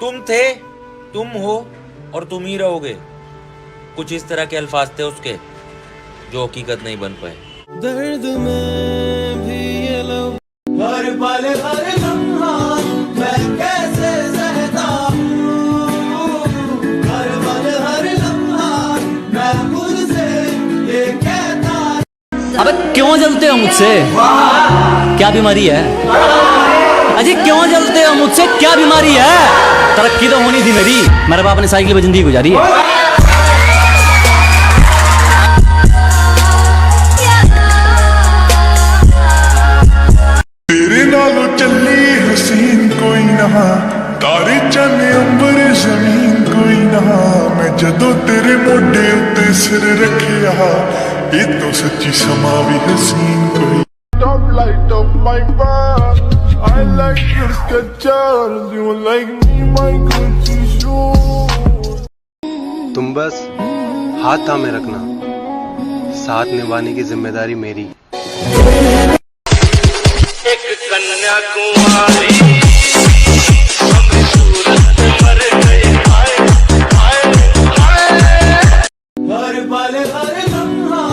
तुम थे, तुम हो और तुम ही रहोगे। कुछ इस तरह के अल्फाज थे उसके जो हकीकत नहीं बन पाए। दर्द में भी ये लो हर पल हर लम्हा मैं कैसे सहता हूँ, हर पल हर लम्हा मैं खुद से ये कहता। अबे क्यों जलते हो मुझसे? क्या बीमारी है? अजी क्यों जलते हो मुझसे? क्या बीमारी है? तरक्की तो होनी थी मेरी, मेरे बाप ने साइकिल पे जिंदगी गुजारी है। तेरे नालों चली हसीन कोई ना, तारे चंद अंबर जमीन कोई ना, मैं जदों तेरे मोढे उत्ते सिर रखिया, ये तो सच्ची समा भी हसीन कोई। Don't light up my bar, I like your Skechers, you like me my Gucci shoes। तुम बस हाथ थामे रखना, साथ निभाने की जिम्मेदारी मेरी। एक कन्याकुमारी हर पल हर लम्हा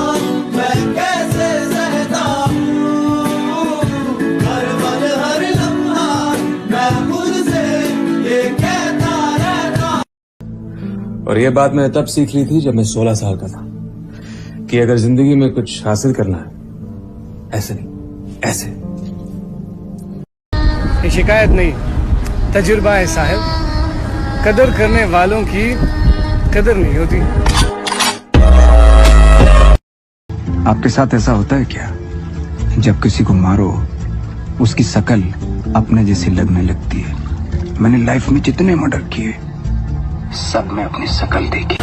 मैं कैसे सहता हूँ, हर पल हर लम्हा मैं खुद से ये कहता रहता। और ये बात मैंने तब सीख ली थी जब मैं 16 साल का था कि अगर जिंदगी में कुछ हासिल करना है, ऐसे नहीं ऐसे। ये शिकायत नहीं, तजुर्बा है साहब। कदर करने वालों की कदर नहीं होती। आपके साथ ऐसा होता है क्या, जब किसी को मारो उसकी शकल अपने जैसी लगने लगती है? मैंने लाइफ में जितने मर्डर किए सब में अपनी शकल देखी।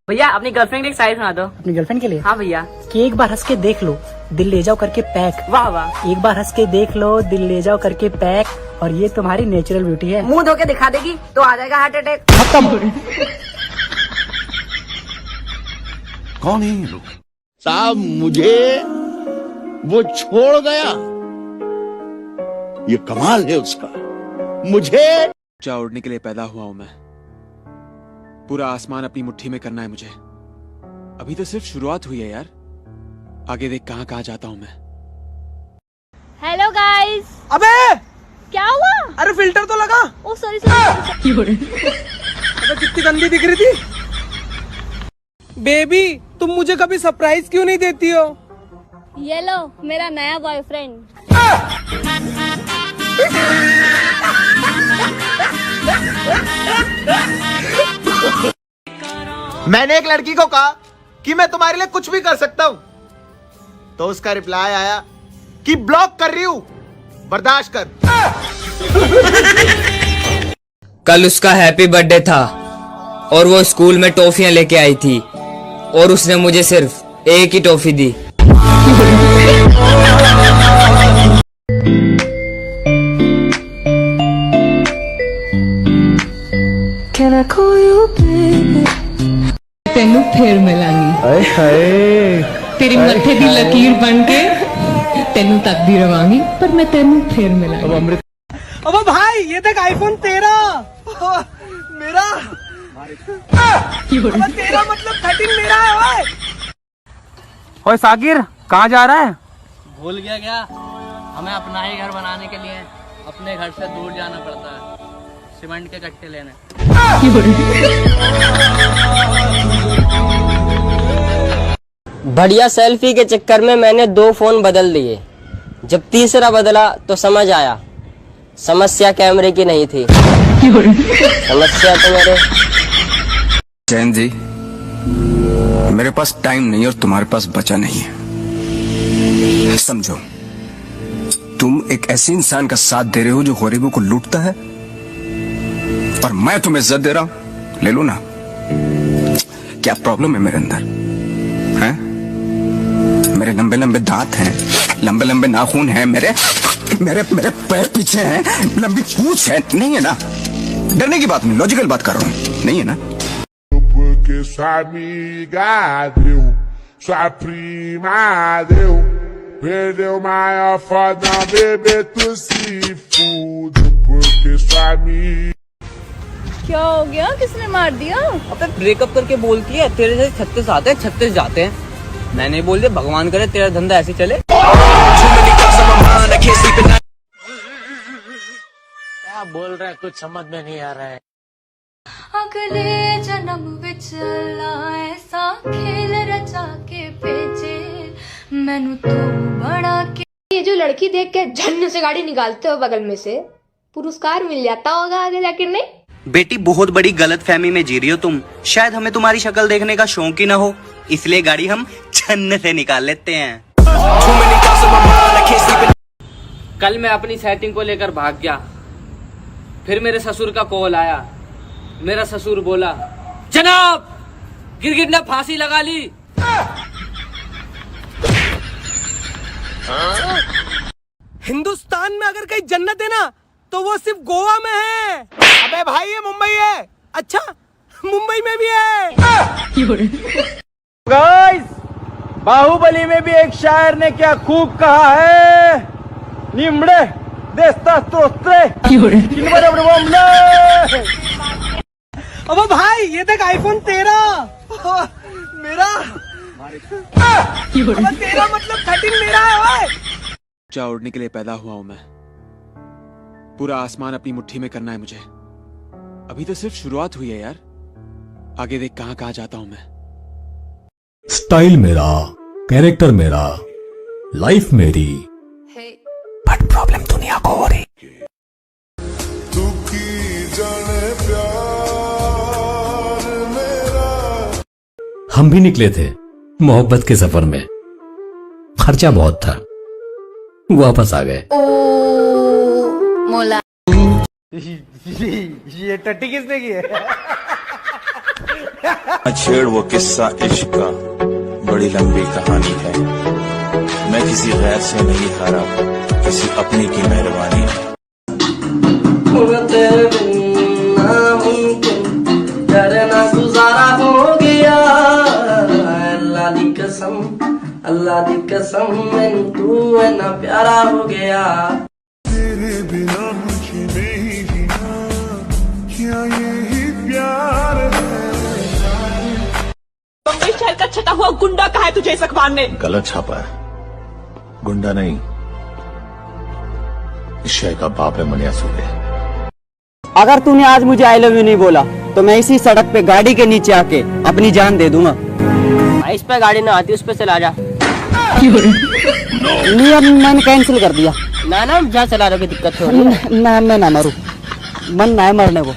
भैया अपनी गर्लफ्रेंड की एक शायरी सुना दो। अपनी गर्लफ्रेंड के लिए? हाँ भैया। कि एक बार हंस के देख लो दिल ले जाओ करके पैक। वाह वाह। एक बार हंस के देख लो दिल ले जाओ करके पैक, और ये तुम्हारी नेचुरल ब्यूटी है। मुंह धो के दिखा देगी तो आ जाएगा हार्ट अटैक। खत्म। कौन है ये लोग? साहब मुझे वो छोड़ गया, ये कमाल है उसका। मुझे ऊंचा उड़ने के लिए पैदा हुआ हूं मैं, पूरा आसमान अपनी मुट्ठी में करना है मुझे। अभी तो सिर्फ शुरुआत हुई है यार, आगे देख कहां कहां जाता हूं मैं। Hello guys. अबे क्या हुआ? अरे फिल्टर तो लगा। ओ सॉरी सॉरी। अबे कितनी गंदी दिख रही थी। बेबी तुम मुझे कभी सरप्राइज क्यों नहीं देती हो? ये लो मेरा नया बॉयफ्रेंड। मैंने एक लड़की को कहा कि मैं तुम्हारे लिए कुछ भी कर सकता हूं, तो उसका रिप्लाई आया कि ब्लॉक कर रही हूं, बर्दाश्त कर। कल उसका हैप्पी बर्थडे था और वो स्कूल में टॉफियां लेके आई थी और उसने मुझे सिर्फ एक ही टॉफी दी। Can I call you baby? तेनू फिर मिलांगी, तेरी मथे दी लकीर बन के तेनू तक दी रवांगी, पर मैं तेनू फिर मिलांगी। अब भाई ये देख आईफोन 13 मेरा। अब 13 मतलब 13 मेरा है। ओए साकिर कहाँ जा रहा है? भूल गया क्या? हमें अपना ही घर बनाने के लिए अपने घर से दूर जाना पड़ता है, सीमेंट के कट्टे लेने। बढ़िया सेल्फी के चक्कर में मैंने 2 फोन बदल दिए। जब तीसरा बदला तो समझ आया समस्या कैमरे की नहीं थी, समस्या तो मेरे। चैन जी, मेरे पास टाइम नहीं और तुम्हारे पास बचा नहीं है। समझो, तुम एक ऐसे इंसान का साथ दे रहे हो जो गरीबों को लूटता है, और मैं तुम्हें इज्जत दे रहा हूं। ले लो ना। क्या प्रॉब्लम है मेरे अंदर? हैं? मेरे लंबे लंबे दांत हैं, लंबे लंबे नाखून हैं, मेरे मेरे मेरे पैर पीछे हैं, लंबी पूंछ है। नहीं है ना? डरने की बात नहीं, लॉजिकल बात कर रहा हूँ। नहीं है ना? Porque sua amiga deu, sua prima deu, perdeu maior foda, bebê tu se fude, porque क्या हो गया, किसने मार दिया? अबे ब्रेकअप करके बोलती है तेरे से 36 आते हैं 36 जाते हैं। मैंने बोल दिया भगवान करे तेरा धंधा ऐसे चले। क्या बोल रहा है, कुछ समझ में नहीं आ रहा है। अगले जन्म विच अल्लाह ऐसा खेल रचा के भेजे मैनू तो बड़ा के। ये जो लड़की देख के झन्न से गाड़ी निकालते हो बगल में से, पुरस्कार मिल जाता होगा आगे जाकर। नहीं बेटी, बहुत बड़ी गलतफहमी में जी रही हो तुम। शायद हमें तुम्हारी शक्ल देखने का शौक ही ना हो, इसलिए गाड़ी हम छन्न से निकाल लेते हैं। कल मैं अपनी सेटिंग को लेकर भाग गया, फिर मेरे ससुर का कॉल आया। मेरा ससुर बोला, जनाब गिरगिट ने फांसी लगा ली। हिंदुस्तान में अगर कहीं जन्नत है ना तो वो सिर्फ गोवा में है। अबे भाई ये मुंबई है। अच्छा मुंबई में भी है। गाइस, बाहुबली में भी एक शायर ने क्या खूब कहा है, निमड़े देस्ता स्त्रोत्रे अब भाई ये देख आईफोन 13 मेरा 13 मतलब 13 मेरा है भाई। ऊंचा उड़ने के लिए पैदा हुआ हूं मैं। पूरा आसमान अपनी मुट्ठी में करना है मुझे। अभी तो सिर्फ शुरुआत हुई है यार, आगे देख कहां कहां जाता हूं मैं। स्टाइल मेरा, कैरेक्टर मेरा, लाइफ मेरी, बट प्रॉब्लम दुनिया को हो रही। हम भी निकले थे मोहब्बत के सफर में, खर्चा बहुत था, वापस आ गए। मोला ये टट्टी किसने की है? छेड़ वो किस्सा इश्क का, बड़ी लंबी कहानी है। मैं किसी गैर से नहीं हारा, किसी अपनी की मेहरबानी है। करना गुजारा हो गया, अल्लाह दी कसम मैनू तू है ना प्यारा हो गया। तेरे बिना मुझे नहीं जीना, क्या यही प्यार है। बम्बई शहर का छटा हुआ गुंडा कहा है तुझे इस अखबार ने? गलत छापा है, गुंडा नहीं, इस शहर का बाप है मनिया सूबे। अगर तूने आज मुझे आई लव यू नहीं बोला तो मैं इसी सड़क पे गाड़ी के नीचे आके अपनी जान दे दूंगा। इस पे गाड़ी ना आती, उस पे चला जा। नहीं अब मैंने कैंसिल कर दिया। ना जहाँ चला रहे दिक्कत हो रही है। ना मैं ना मरूं, मन ना है मरने को।